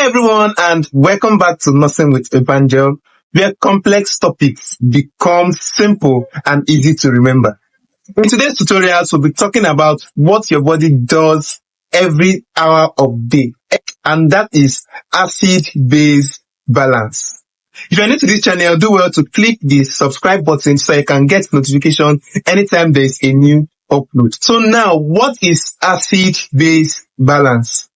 everyone, and welcome back to Nothing with Evangel, where complex topics become simple and easy to remember. In today's tutorials, we'll be talking about what your body does every hour of the day, and that is acid-base balance. If you're new to this channel, do well to click the subscribe button so you can get notification anytime there is a new upload. So now, what is acid-base balance?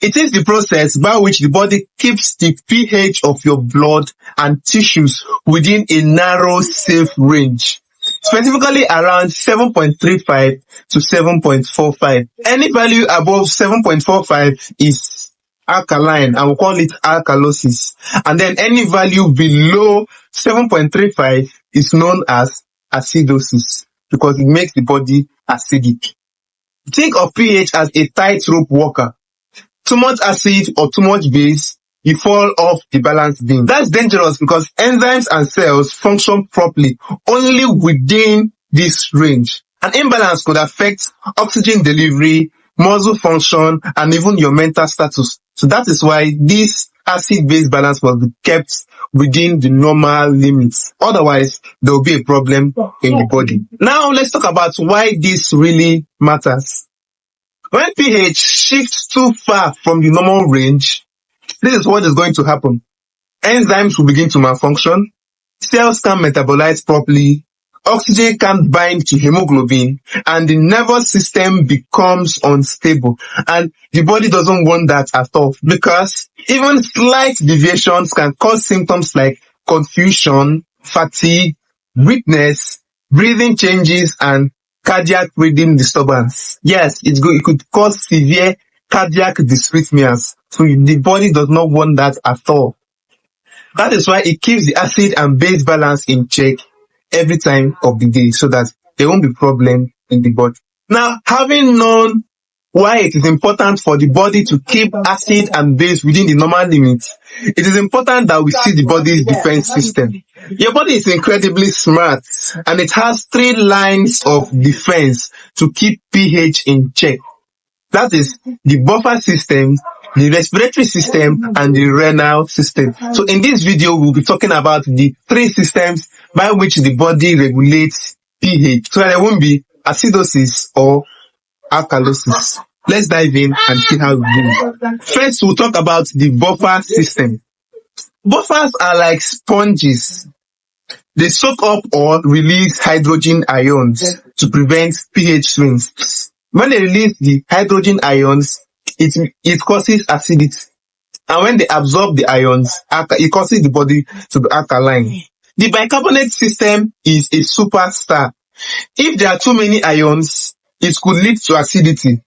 It is the process by which the body keeps the pH of your blood and tissues within a narrow, safe range, specifically around 7.35 to 7.45. Any value above 7.45 is alkaline, and we call it alkalosis. And then any value below 7.35 is known as acidosis, because it makes the body acidic. Think of pH as a tightrope walker. Too much acid or too much base, you fall off the balance beam. That's dangerous because enzymes and cells function properly only within this range. An imbalance could affect oxygen delivery, muscle function, and even your mental status. So that is why this acid-base balance must be kept within the normal limits. Otherwise, there will be a problem in the body. Now, let's talk about why this really matters. When pH shifts too far from the normal range, this is what is going to happen. Enzymes will begin to malfunction, cells can't metabolize properly, oxygen can't bind to hemoglobin, and the nervous system becomes unstable. And the body doesn't want that at all, because even slight deviations can cause symptoms like confusion, fatigue, weakness, breathing changes, and cardiac rhythm disturbance. Yes, it could cause severe cardiac dysrhythmias. So the body does not want that at all. That is why it keeps the acid and base balance in check every time of the day, so that there won't be problem in the body. Now, having known why it is important for the body to keep acid and base within the normal limits, it is important that we see the body's defense system. Your body is incredibly smart, and it has 3 lines of defense to keep pH in check. That is the buffer system, the respiratory system, and the renal system. So in this video, we'll be talking about the 3 systems by which the body regulates pH, so that there won't be acidosis or alkalosis. Let's dive in and see how we do. First, we'll talk about the buffer system. Buffers are like sponges. They soak up or release hydrogen ions to prevent pH swings. When they release the hydrogen ions, it causes acidity. And when they absorb the ions, it causes the body to be alkaline. The bicarbonate system is a superstar. If there are too many ions, it could lead to acidity.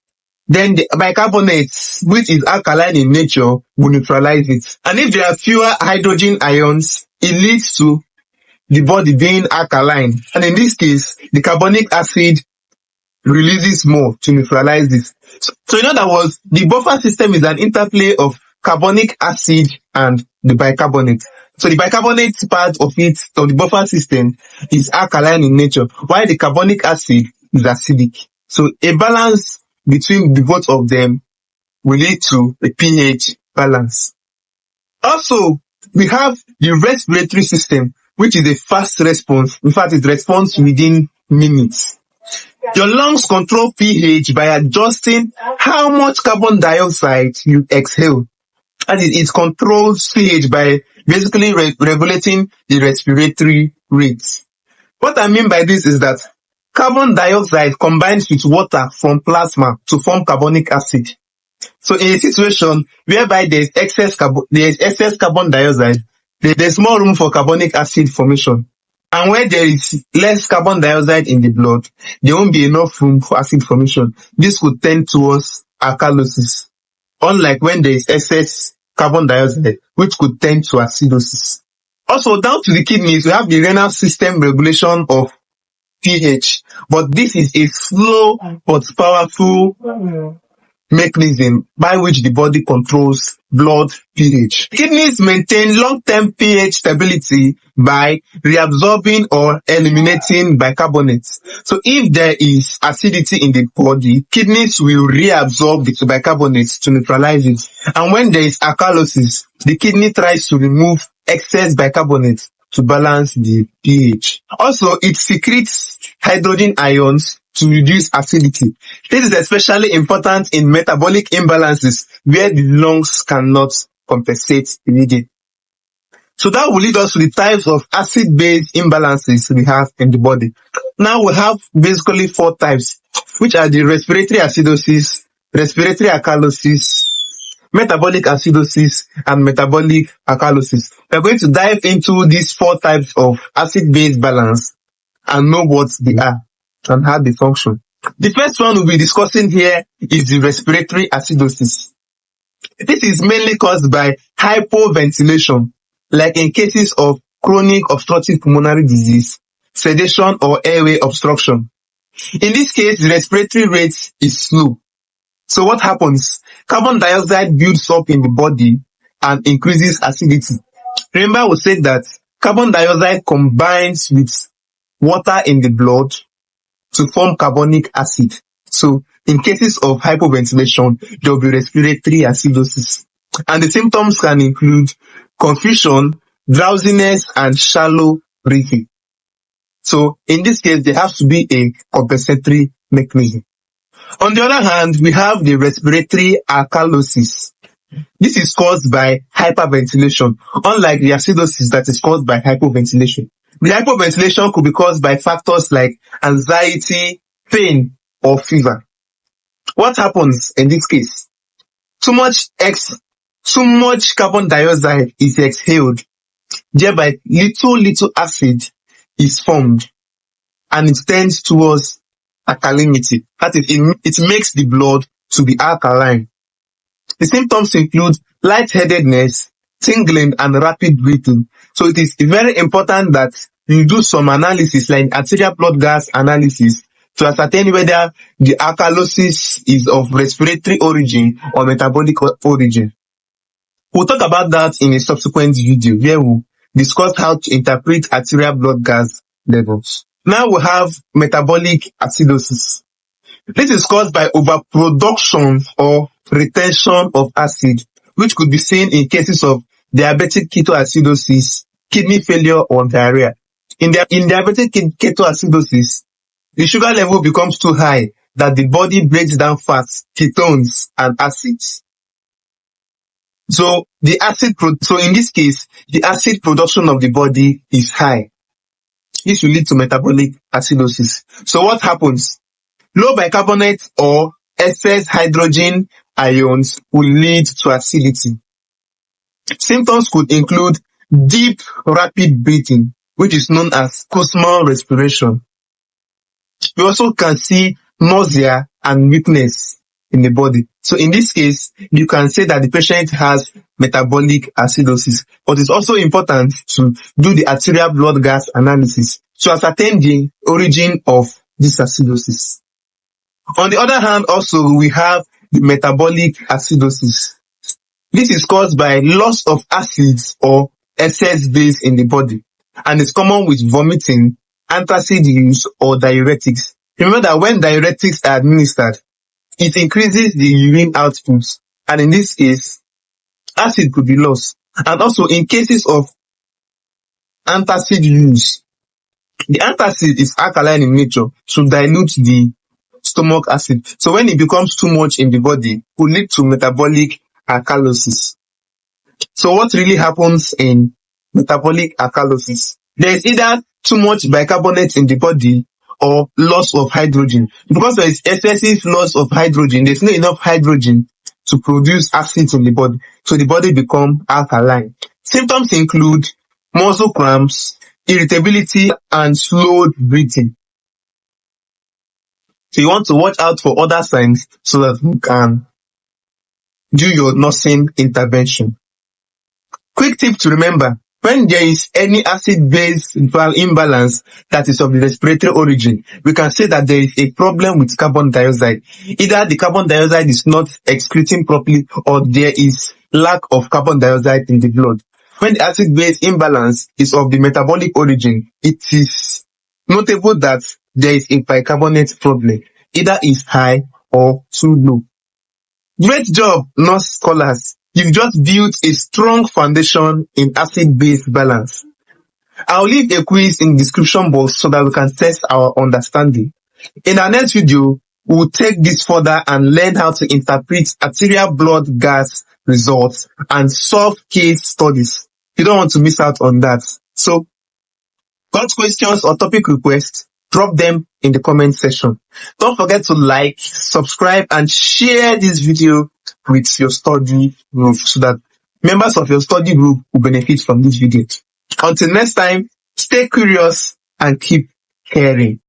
Then the bicarbonate, which is alkaline in nature, will neutralize it. And if there are fewer hydrogen ions, it leads to the body being alkaline. And in this case, the carbonic acid releases more to neutralize this. So in other words, the buffer system is an interplay of carbonic acid and the bicarbonate. So the bicarbonate part of it, of the buffer system, is alkaline in nature, while the carbonic acid is acidic. So a balance between the both of them will lead to a pH balance. Also, we have the respiratory system, which is a fast response. In fact, it responds within minutes. Your lungs control pH by adjusting how much carbon dioxide you exhale. And it controls pH by basically regulating the respiratory rates. What I mean by this is that carbon dioxide combines with water from plasma to form carbonic acid. So in a situation whereby there is excess carbon dioxide, there's more room for carbonic acid formation. And where there is less carbon dioxide in the blood, there won't be enough room for acid formation. This could tend towards alkalosis, unlike when there is excess carbon dioxide, which could tend to acidosis. Also, down to the kidneys, we have the renal system regulation of pH, but this is a slow but powerful mechanism by which the body controls blood pH. Kidneys maintain long-term pH stability by reabsorbing or eliminating bicarbonates. So if there is acidity in the body, kidneys will reabsorb the bicarbonates to neutralize it. And when there is alkalosis, the kidney tries to remove excess bicarbonates to balance the pH. Also, it secretes hydrogen ions to reduce acidity. This is especially important in metabolic imbalances where the lungs cannot compensate immediately. So that will lead us to the types of acid-base imbalances we have in the body. Now we have basically 4 types, which are the respiratory acidosis, respiratory alkalosis, metabolic acidosis, and metabolic alkalosis. We're going to dive into these 4 types of acid-base balance and know what they are and how they function. The first one we'll be discussing here is the respiratory acidosis. This is mainly caused by hypoventilation, like in cases of chronic obstructive pulmonary disease, sedation, or airway obstruction. In this case, the respiratory rate is slow. So what happens? Carbon dioxide builds up in the body and increases acidity. Remember we said that carbon dioxide combines with water in the blood to form carbonic acid. So in cases of hypoventilation, there will be respiratory acidosis. And the symptoms can include confusion, drowsiness, and shallow breathing. So in this case, there has to be a compensatory mechanism. On the other hand, we have the respiratory alkalosis. This is caused by hyperventilation, unlike the acidosis that is caused by hypoventilation. The hypoventilation could be caused by factors like anxiety, pain, or fever. What happens in this case? Too much carbon dioxide is exhaled, thereby little acid is formed, and it tends towards alkalinity. That is, it makes the blood to be alkaline. The symptoms include lightheadedness, tingling, and rapid breathing. So it is very important that you do some analysis like arterial blood gas analysis to ascertain whether the alkalosis is of respiratory origin or metabolic origin. We'll talk about that in a subsequent video where we'll discuss how to interpret arterial blood gas levels. Now we have metabolic acidosis. This is caused by overproduction or retention of acid, which could be seen in cases of diabetic ketoacidosis, kidney failure, or diarrhea. In diabetic ketoacidosis, the sugar level becomes too high that the body breaks down fats, ketones, and acids. So in this case, the acid production of the body is high. This will lead to metabolic acidosis. So what happens? Low bicarbonate or excess hydrogen ions will lead to acidity. Symptoms could include deep, rapid breathing, which is known as Kussmaul respiration. We also can see nausea and weakness in the body. So in this case, you can say that the patient has metabolic acidosis. But it's also important to do the arterial blood gas analysis to ascertain the origin of this acidosis. On the other hand, also, we have the metabolic acidosis. This is caused by loss of acids or excess base in the body, and it's common with vomiting, antacid use, or diuretics. Remember that when diuretics are administered, it increases the urine output, and in this case, acid could be lost. And also in cases of antacid use, the antacid is alkaline in nature to dilute the stomach acid. So when it becomes too much in the body, it will lead to metabolic alkalosis. So what really happens in metabolic alkalosis? There is either too much bicarbonate in the body or loss of hydrogen. Because there is excessive loss of hydrogen, there's not enough hydrogen to produce acids in the body. So the body becomes alkaline. Symptoms include muscle cramps, irritability, and slowed breathing. So you want to watch out for other signs so that you can do your nursing intervention. Quick tip to remember: When there is any acid-base imbalance that is of the respiratory origin, we can say that there is a problem with carbon dioxide. Either the carbon dioxide is not excreting properly or there is lack of carbon dioxide in the blood. When the acid-base imbalance is of the metabolic origin, it is notable that there is a bicarbonate problem. Either is high or too low. Great job, nurse scholars. You've just built a strong foundation in acid-base balance. I'll leave a quiz in the description box so that we can test our understanding. In our next video, we'll take this further and learn how to interpret arterial blood gas results and solve case studies. You don't want to miss out on that. So, got questions or topic requests? Drop them in the comment section. Don't forget to like, subscribe, and share this video with your study group so that members of your study group will benefit from this video. Until next time, stay curious and keep caring.